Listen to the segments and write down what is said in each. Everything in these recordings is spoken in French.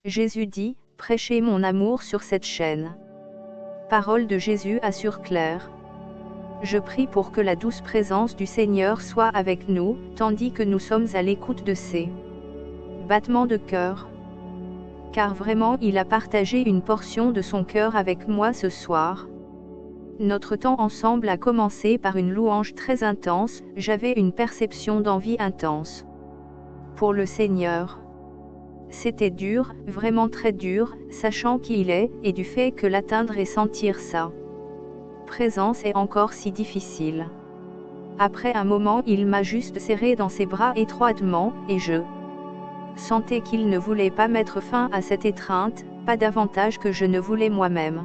Jésus dit, prêchez mon amour sur cette chaîne. Parole de Jésus assure Claire. Je prie pour que la douce présence du Seigneur soit avec nous, tandis que nous sommes à l'écoute de ses battements de cœur. Car vraiment il a partagé une portion de son cœur avec moi ce soir. Notre temps ensemble a commencé par une louange très intense, j'avais une perception d'envie intense pour le Seigneur. C'était dur, vraiment très dur, sachant qui il est, et du fait que l'atteindre et sentir sa présence est encore si difficile. Après un moment il m'a juste serré dans ses bras étroitement, et je sentais qu'il ne voulait pas mettre fin à cette étreinte, pas davantage que je ne voulais moi-même.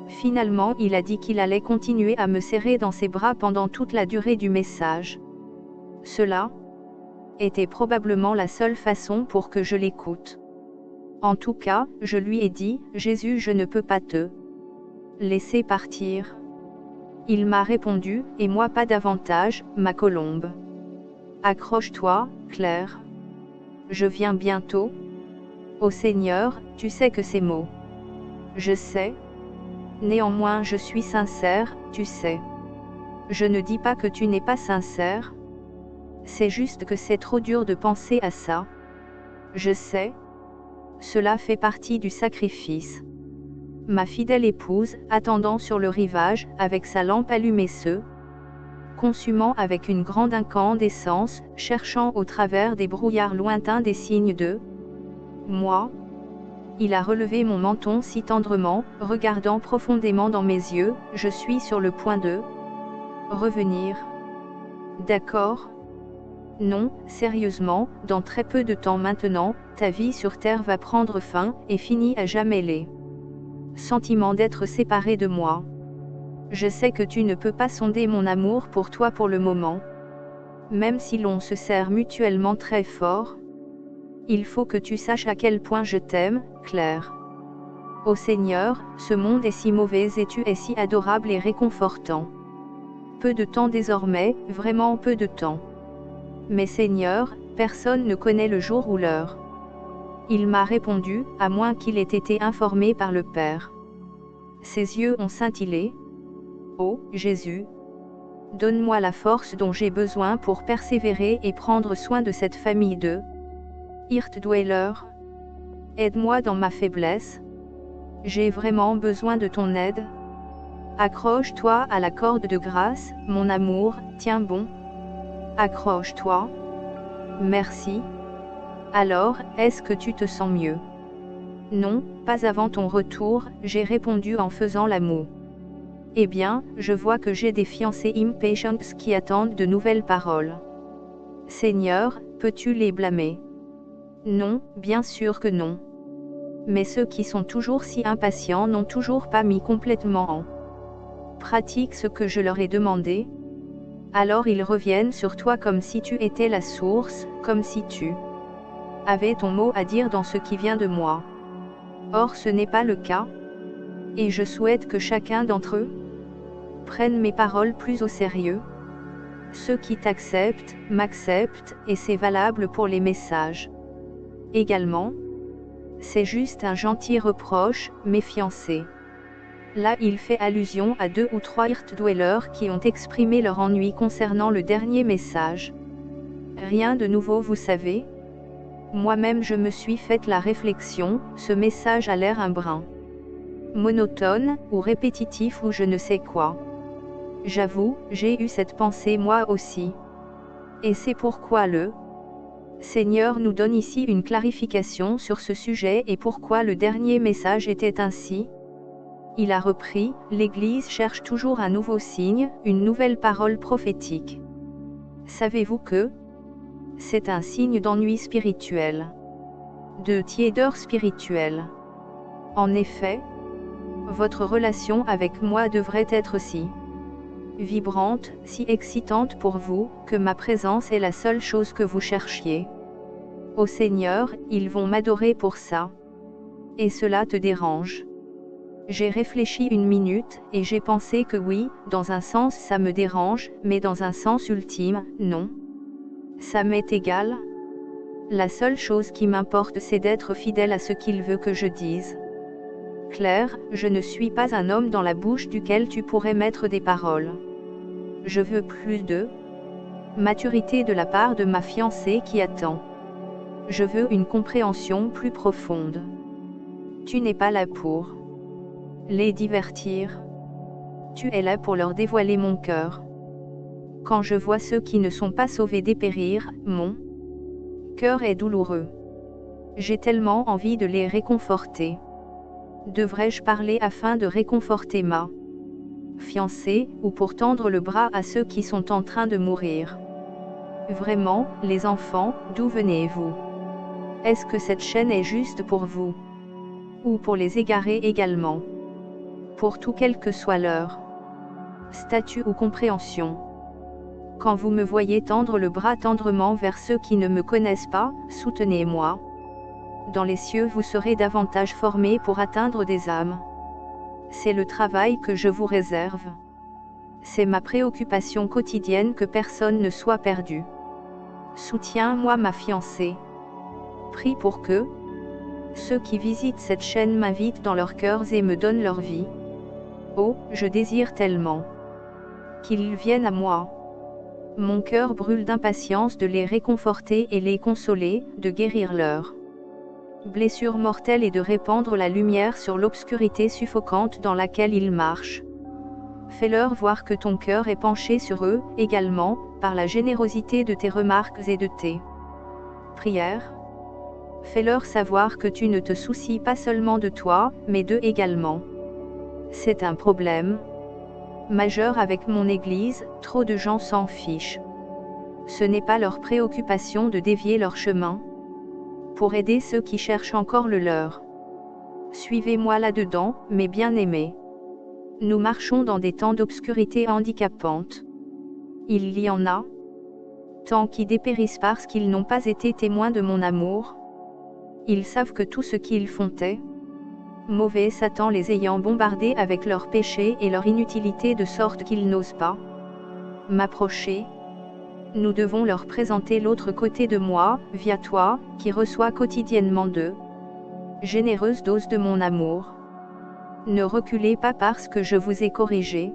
Finalement il a dit qu'il allait continuer à me serrer dans ses bras pendant toute la durée du message. Cela était probablement la seule façon pour que je l'écoute. En tout cas, je lui ai dit, Jésus, je ne peux pas te laisser partir. Il m'a répondu, et moi pas davantage, ma colombe. Accroche-toi, Claire. Je viens bientôt. Ô Seigneur, tu sais que ces mots. Je sais. Néanmoins je suis sincère, tu sais. Je ne dis pas que tu n'es pas sincère. C'est juste que c'est trop dur de penser à ça. Je sais. Cela fait partie du sacrifice. Ma fidèle épouse, attendant sur le rivage, avec sa lampe allumée consumant avec une grande incandescence, cherchant au travers des brouillards lointains des signes de moi. Il a relevé mon menton si tendrement, regardant profondément dans mes yeux, je suis sur le point de revenir. D'accord? Non, sérieusement, dans très peu de temps maintenant, ta vie sur terre va prendre fin, et finit à jamais les sentiments d'être séparé de moi. Je sais que tu ne peux pas sonder mon amour pour toi pour le moment. Même si l'on se serre mutuellement très fort, il faut que tu saches à quel point je t'aime, Claire. Ô Seigneur, ce monde est si mauvais et tu es si adorable et réconfortant. Peu de temps désormais, vraiment peu de temps. Mais Seigneur, personne ne connaît le jour ou l'heure. Il m'a répondu, à moins qu'il ait été informé par le Père. Ses yeux ont scintillé. Ô Jésus, donne-moi la force dont j'ai besoin pour persévérer et prendre soin de cette famille de Hirtdweller. Aide-moi dans ma faiblesse. J'ai vraiment besoin de ton aide. Accroche-toi à la corde de grâce, mon amour, tiens bon. Accroche-toi. Merci. Alors, est-ce que tu te sens mieux? Non, pas avant ton retour, j'ai répondu en faisant la moue. Eh bien, je vois que j'ai des fiancés impatients qui attendent de nouvelles paroles. Seigneur, peux-tu les blâmer? Non, bien sûr que non. Mais ceux qui sont toujours si impatients n'ont toujours pas mis complètement en pratique ce que je leur ai demandé. Alors ils reviennent sur toi comme si tu étais la source, comme si tu avais ton mot à dire dans ce qui vient de moi. Or ce n'est pas le cas. Et je souhaite que chacun d'entre eux prenne mes paroles plus au sérieux. Ceux qui t'acceptent, m'acceptent, et c'est valable pour les messages. Également, c'est juste un gentil reproche, mes fiancés. Là il fait allusion à 2 ou 3 Hirtdwellers qui ont exprimé leur ennui concernant le dernier message. Rien de nouveau vous savez. Moi-même je me suis fait la réflexion, ce message a l'air un brin monotone, ou répétitif ou je ne sais quoi. J'avoue, j'ai eu cette pensée moi aussi. Et c'est pourquoi le Seigneur nous donne ici une clarification sur ce sujet et pourquoi le dernier message était ainsi. Il a repris, l'Église cherche toujours un nouveau signe, une nouvelle parole prophétique. Savez-vous que c'est un signe d'ennui spirituel, de tiédeur spirituelle. En effet, votre relation avec moi devrait être si vibrante, si excitante pour vous, que ma présence est la seule chose que vous cherchiez. Ô Seigneur, ils vont m'adorer pour ça. Et cela te dérange? J'ai réfléchi une minute, et j'ai pensé que oui, dans un sens ça me dérange, mais dans un sens ultime, non. Ça m'est égal. La seule chose qui m'importe c'est d'être fidèle à ce qu'il veut que je dise. Claire, je ne suis pas un homme dans la bouche duquel tu pourrais mettre des paroles. Je veux plus de maturité de la part de ma fiancée qui attend. Je veux une compréhension plus profonde. Tu n'es pas là pour les divertir. Tu es là pour leur dévoiler mon cœur. Quand je vois ceux qui ne sont pas sauvés dépérir, mon cœur est douloureux. J'ai tellement envie de les réconforter. Devrais-je parler afin de réconforter ma fiancée, ou pour tendre le bras à ceux qui sont en train de mourir? Vraiment, les enfants, d'où venez-vous? Est-ce que cette chaîne est juste pour vous? Ou pour les égarés également? Pour tout quel que soit leur statut ou compréhension. Quand vous me voyez tendre le bras tendrement vers ceux qui ne me connaissent pas, soutenez-moi. Dans les cieux vous serez davantage formés pour atteindre des âmes. C'est le travail que je vous réserve. C'est ma préoccupation quotidienne que personne ne soit perdu. Soutiens-moi ma fiancée. Prie pour que ceux qui visitent cette chaîne m'invitent dans leurs cœurs et me donnent leur vie. Oh, je désire tellement qu'ils viennent à moi. Mon cœur brûle d'impatience de les réconforter et les consoler, de guérir leurs blessures mortelles et de répandre la lumière sur l'obscurité suffocante dans laquelle ils marchent. Fais-leur voir que ton cœur est penché sur eux, également, par la générosité de tes remarques et de tes prières. Fais-leur savoir que tu ne te soucies pas seulement de toi, mais d'eux également. C'est un problème majeur avec mon Église, trop de gens s'en fichent. Ce n'est pas leur préoccupation de dévier leur chemin pour aider ceux qui cherchent encore le leur. Suivez-moi là-dedans, mes bien-aimés. Nous marchons dans des temps d'obscurité handicapante. Il y en a tant qui dépérissent parce qu'ils n'ont pas été témoins de mon amour. Ils savent que tout ce qu'ils font est mauvais, Satan les ayant bombardés avec leurs péchés et leur inutilité de sorte qu'ils n'osent pas m'approcher. Nous devons leur présenter l'autre côté de moi, via toi, qui reçois quotidiennement de généreuses doses de mon amour. Ne reculez pas parce que je vous ai corrigé.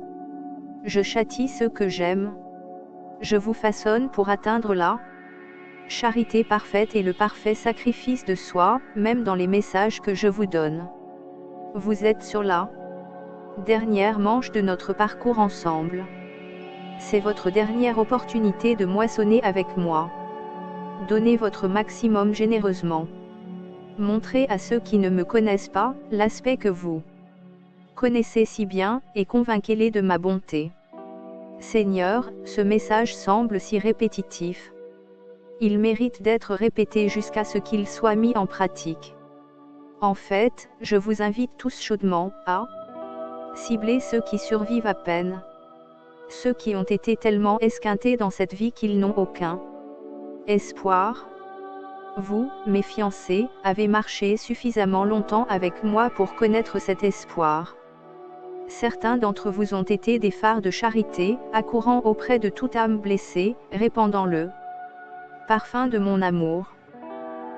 Je châtie ceux que j'aime. Je vous façonne pour atteindre la charité parfaite et le parfait sacrifice de soi, même dans les messages que je vous donne. Vous êtes sur la dernière manche de notre parcours ensemble. C'est votre dernière opportunité de moissonner avec moi. Donnez votre maximum généreusement. Montrez à ceux qui ne me connaissent pas, l'aspect que vous connaissez si bien, et convainquez-les de ma bonté. Seigneur, ce message semble si répétitif. Il mérite d'être répété jusqu'à ce qu'il soit mis en pratique. En fait, je vous invite tous chaudement à cibler ceux qui survivent à peine. Ceux qui ont été tellement esquintés dans cette vie qu'ils n'ont aucun espoir. Vous, mes fiancés, avez marché suffisamment longtemps avec moi pour connaître cet espoir. Certains d'entre vous ont été des phares de charité, accourant auprès de toute âme blessée, répandant le parfum de mon amour.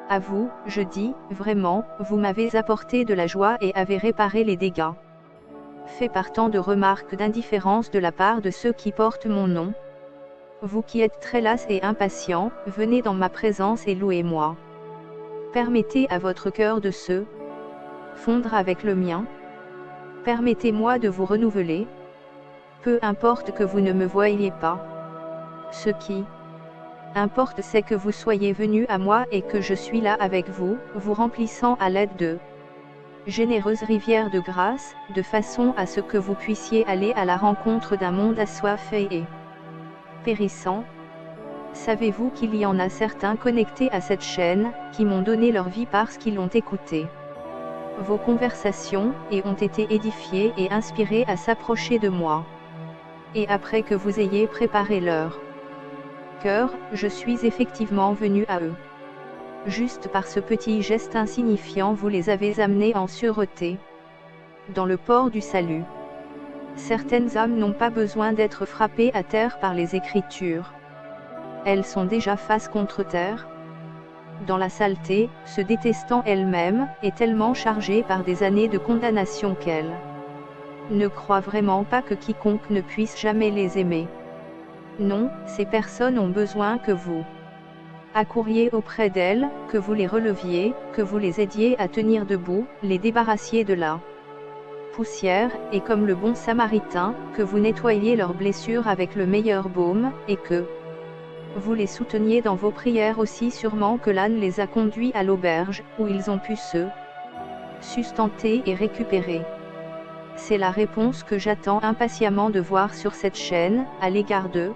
À vous, je dis, vraiment, vous m'avez apporté de la joie et avez réparé les dégâts faits par tant de remarques d'indifférence de la part de ceux qui portent mon nom. Vous qui êtes très las et impatients, venez dans ma présence et louez-moi. Permettez à votre cœur de se fondre avec le mien. Permettez-moi de vous renouveler. Peu importe que vous ne me voyiez pas. Ce qui importe c'est que vous soyez venus à moi et que je suis là avec vous, vous remplissant à l'aide de généreuse rivière de grâce, de façon à ce que vous puissiez aller à la rencontre d'un monde assoiffé et périssant. Savez-vous qu'il y en a certains connectés à cette chaîne, qui m'ont donné leur vie parce qu'ils ont écouté vos conversations, et ont été édifiés et inspirés à s'approcher de moi. Et après que vous ayez préparé leur cœur, je suis effectivement venu à eux. Juste par ce petit geste insignifiant vous les avez amenés en sûreté dans le port du salut. Certaines âmes n'ont pas besoin d'être frappées à terre par les Écritures. Elles sont déjà face contre terre. dans la saleté, se détestant elle-même, est tellement chargée par des années de condamnation qu'elle ne croit vraiment pas que quiconque ne puisse jamais les aimer. Non, ces personnes ont besoin que vous accouriez auprès d'elles, que vous les releviez, que vous les aidiez à tenir debout, les débarrassiez de la poussière, et comme le bon Samaritain, que vous nettoyiez leurs blessures avec le meilleur baume, et que vous les souteniez dans vos prières aussi sûrement que l'âne les a conduits à l'auberge, où ils ont pu se sustenter et récupérer. C'est la réponse que j'attends impatiemment de voir sur cette chaîne, à l'égard d'eux,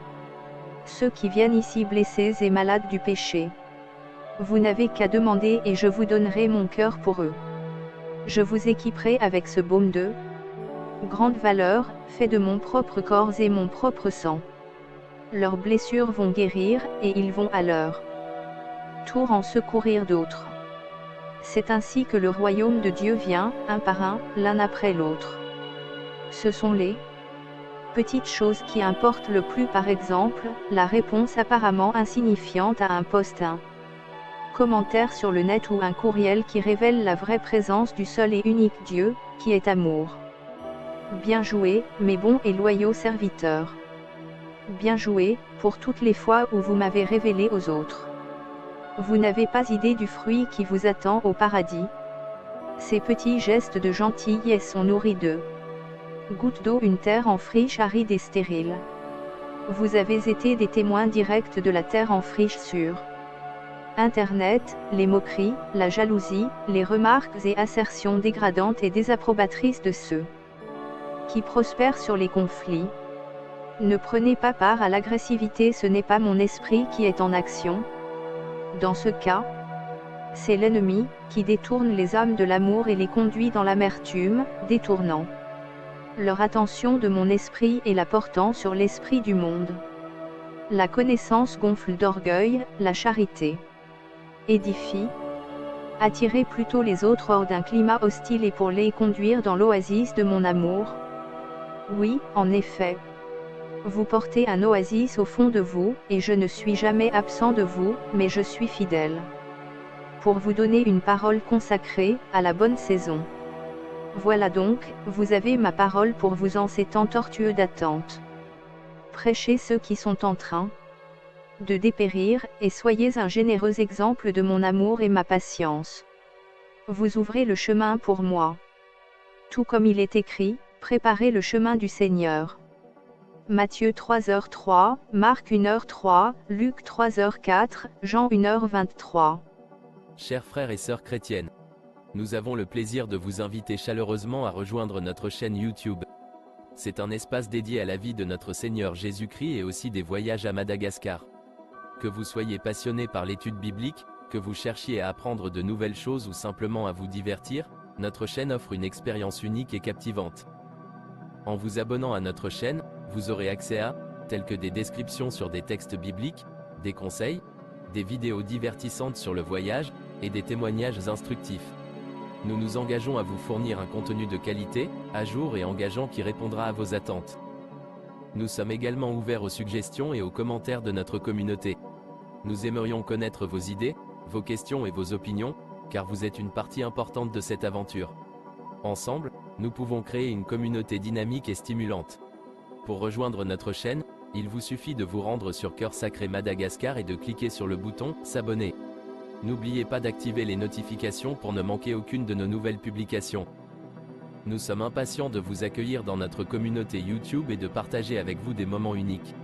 ceux qui viennent ici blessés et malades du péché. Vous n'avez qu'à demander et je vous donnerai mon cœur pour eux. Je vous équiperai avec ce baume de grande valeur, fait de mon propre corps et mon propre sang. Leurs blessures vont guérir, et ils vont à leur tour en secourir d'autres. C'est ainsi que le royaume de Dieu vient, un par un, l'un après l'autre. Ce sont les petites choses qui importent le plus, par exemple, la réponse apparemment insignifiante à un post, un commentaire sur le net ou un courriel qui révèle la vraie présence du seul et unique Dieu, qui est amour. Bien joué, mes bons et loyaux serviteurs. Bien joué, pour toutes les fois où vous m'avez révélé aux autres. Vous n'avez pas idée du fruit qui vous attend au paradis. Ces petits gestes de gentillesse sont nourris de gouttes d'eau, une terre en friche aride et stérile. Vous avez été des témoins directs de la terre en friche sur Internet, les moqueries, la jalousie, les remarques et assertions dégradantes et désapprobatrices de ceux qui prospèrent sur les conflits. Ne prenez pas part à l'agressivité, ce n'est pas mon esprit qui est en action. Dans ce cas, c'est l'ennemi, qui détourne les âmes de l'amour et les conduit dans l'amertume, détournant leur attention de mon esprit et la portant sur l'esprit du monde. La connaissance gonfle d'orgueil, la charité édifie. Attirez plutôt les autres hors d'un climat hostile et pour les conduire dans l'oasis de mon amour. Oui, en effet. Vous portez un oasis au fond de vous, et je ne suis jamais absent de vous, mais je suis fidèle. Pour vous donner une parole consacrée, à la bonne saison. Voilà donc, vous avez ma parole pour vous en ces temps tortueux d'attente. Prêchez ceux qui sont en train de dépérir, et soyez un généreux exemple de mon amour et ma patience. Vous ouvrez le chemin pour moi. Tout comme il est écrit, préparez le chemin du Seigneur. Matthieu 3h03, Marc 1h03, Luc 3h04, Jean 1h23. Chers frères et sœurs chrétiennes, nous avons le plaisir de vous inviter chaleureusement à rejoindre notre chaîne YouTube. C'est un espace dédié à la vie de notre Seigneur Jésus-Christ et aussi des voyages à Madagascar. Que vous soyez passionné par l'étude biblique, que vous cherchiez à apprendre de nouvelles choses ou simplement à vous divertir, notre chaîne offre une expérience unique et captivante. En vous abonnant à notre chaîne, vous aurez accès à, tels que des descriptions sur des textes bibliques, des conseils, des vidéos divertissantes sur le voyage, et des témoignages instructifs. Nous nous engageons à vous fournir un contenu de qualité, à jour et engageant qui répondra à vos attentes. Nous sommes également ouverts aux suggestions et aux commentaires de notre communauté. Nous aimerions connaître vos idées, vos questions et vos opinions, car vous êtes une partie importante de cette aventure. Ensemble, nous pouvons créer une communauté dynamique et stimulante. Pour rejoindre notre chaîne, il vous suffit de vous rendre sur Cœur Sacré Madagascar et de cliquer sur le bouton « S'abonner ». N'oubliez pas d'activer les notifications pour ne manquer aucune de nos nouvelles publications. Nous sommes impatients de vous accueillir dans notre communauté YouTube et de partager avec vous des moments uniques.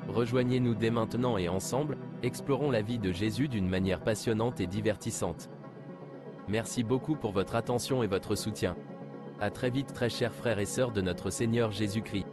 Rejoignez-nous dès maintenant et ensemble, explorons la vie de Jésus d'une manière passionnante et divertissante. Merci beaucoup pour votre attention et votre soutien. À très vite très chers frères et sœurs de notre Seigneur Jésus-Christ.